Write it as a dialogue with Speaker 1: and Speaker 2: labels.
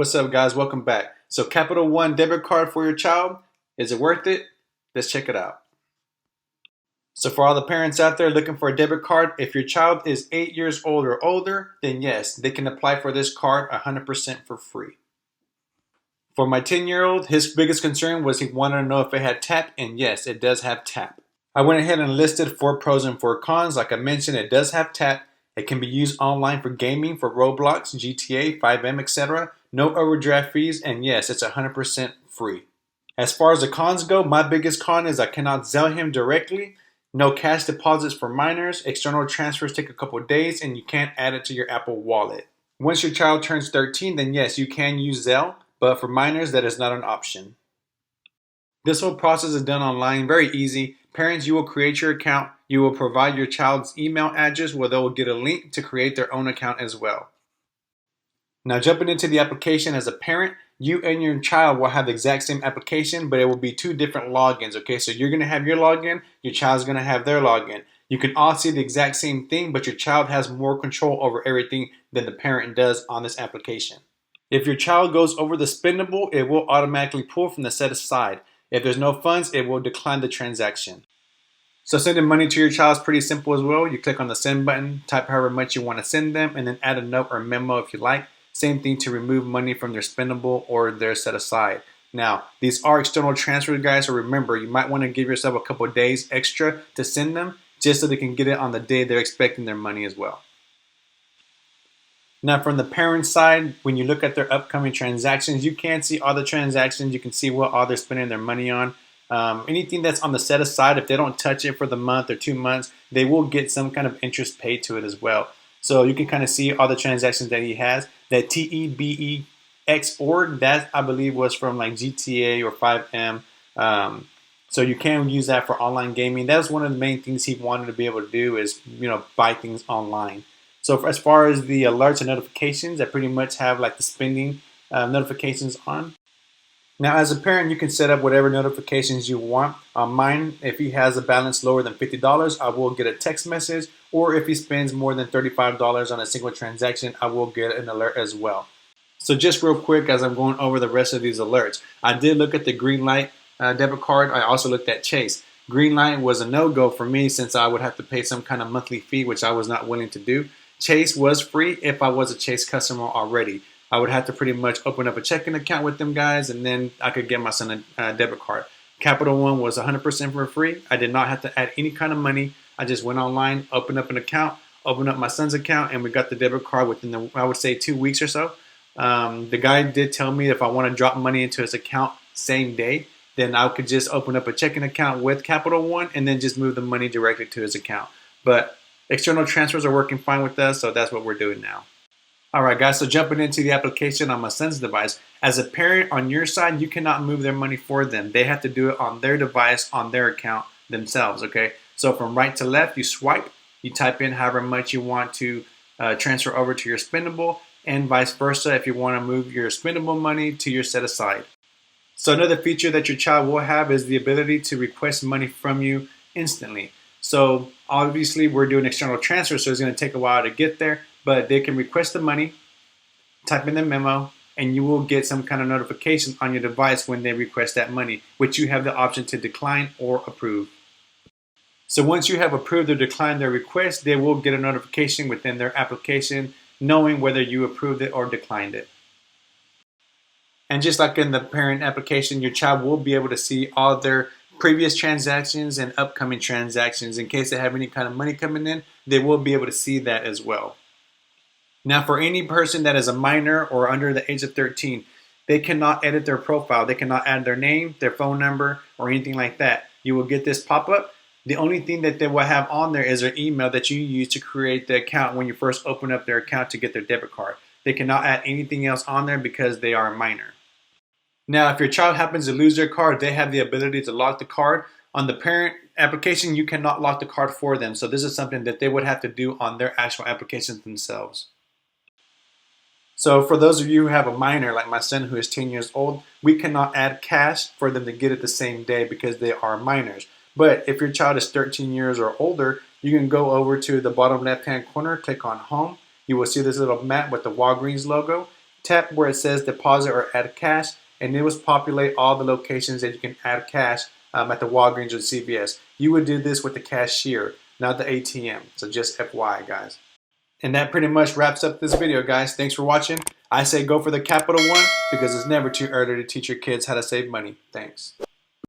Speaker 1: What's up, guys? Welcome back. So, Capital One debit card for your child, is it worth it? Let's check it out. So, for all the parents out there looking for a debit card, if your child is 8 years old or older, then yes, they can apply for this card 100% for free. For my 10-year-old, his biggest concern was he wanted to know if it had tap, and yes, it does have tap. I went ahead and listed 4 pros and 4 cons. Like I mentioned, it does have tap. It can be used online for gaming, for Roblox, GTA, 5M, etc. No overdraft fees, and yes, it's 100% free. As far as the cons go, my biggest con is I cannot Zelle him directly. No cash deposits for minors. External transfers take a couple of days, and you can't add it to your Apple Wallet. Once your child turns 13, then yes, you can use Zelle, but for minors, that is not an option. This whole process is done online, very easy. Parents, you will create your account. You will provide your child's email address where they will get a link to create their own account as well. Now, jumping into the application as a parent, you and your child will have the exact same application, but it will be 2 different logins, okay? So you're gonna have your login, your child's gonna have their login. You can all see the exact same thing, but your child has more control over everything than the parent does on this application. If your child goes over the spendable, it will automatically pull from the set aside. If there's no funds, it will decline the transaction. So sending money to your child is pretty simple as well. You click on the send button, type however much you want to send them, and then add a note or memo if you like. Same thing to remove money from their spendable or their set aside. Now, these are external transfers, guys, so remember, you might want to give yourself a couple of days extra to send them just so they can get it on the day they're expecting their money as well. Now, from the parent side, when you look at their upcoming transactions, you can see all the transactions. You can see what all they're spending their money on. Anything that's on the set aside, if they don't touch it for the month or 2 months, they will get some kind of interest paid to it as well. So you can kind of see all the transactions that he has. That TEBEX org, that I believe was from like GTA or 5M. So you can use that for online gaming. That was one of the main things he wanted to be able to do is, buy things online. So as far as the alerts and notifications, I pretty much have like the spending notifications on. Now, as a parent, you can set up whatever notifications you want. On mine, if he has a balance lower than $50, I will get a text message. Or if he spends more than $35 on a single transaction, I will get an alert as well. So just real quick, as I'm going over the rest of these alerts, I did look at the green light debit card. I also looked at Chase. Green light was a no-go for me since I would have to pay some kind of monthly fee, which I was not willing to do. Chase was free if I was a Chase customer already. I would have to pretty much open up a checking account with them guys, and then I could get my son a debit card. Capital One was 100% for free. I did not have to add any kind of money. I just went online, opened up an account, opened up my son's account, and we got the debit card within I would say 2 weeks or so. The guy did tell me if I want to drop money into his account same day, then I could just open up a checking account with Capital One and then just move the money directly to his account. But external transfers are working fine with us, so that's what we're doing now. Alright guys, so jumping into the application on my son's device, as a parent on your side, you cannot move their money for them. They have to do it on their device, on their account themselves, okay? So from right to left, you swipe, you type in however much you want to transfer over to your spendable, and vice versa if you want to move your spendable money to your set aside. So another feature that your child will have is the ability to request money from you instantly. So obviously we're doing external transfer, so it's going to take a while to get there, but they can request the money, type in the memo, and you will get some kind of notification on your device when they request that money, which you have the option to decline or approve. So once you have approved or declined their request, they will get a notification within their application knowing whether you approved it or declined it. And just like in the parent application, your child will be able to see all their previous transactions and upcoming transactions. In case they have any kind of money coming in, they will be able to see that as well. Now, for any person that is a minor or under the age of 13, they cannot edit their profile. They cannot add their name, their phone number, or anything like that. You will get this pop-up. The only thing that they will have on there is their email that you use to create the account when you first open up their account to get their debit card. They cannot add anything else on there because they are a minor. Now, if your child happens to lose their card, they have the ability to lock the card. On the parent application, you cannot lock the card for them. So this is something that they would have to do on their actual applications themselves. So for those of you who have a minor, like my son who is 10 years old, we cannot add cash for them to get it the same day because they are minors. But if your child is 13 years or older, you can go over to the bottom left-hand corner, click on Home. You will see this little map with the Walgreens logo. tap where it says deposit or add cash, and it will populate all the locations that you can add cash at the Walgreens or CVS. You would do this with the cashier, not the ATM. So just FYI, guys. And that pretty much wraps up this video, guys. Thanks for watching. I say go for the Capital One because it's never too early to teach your kids how to save money. Thanks.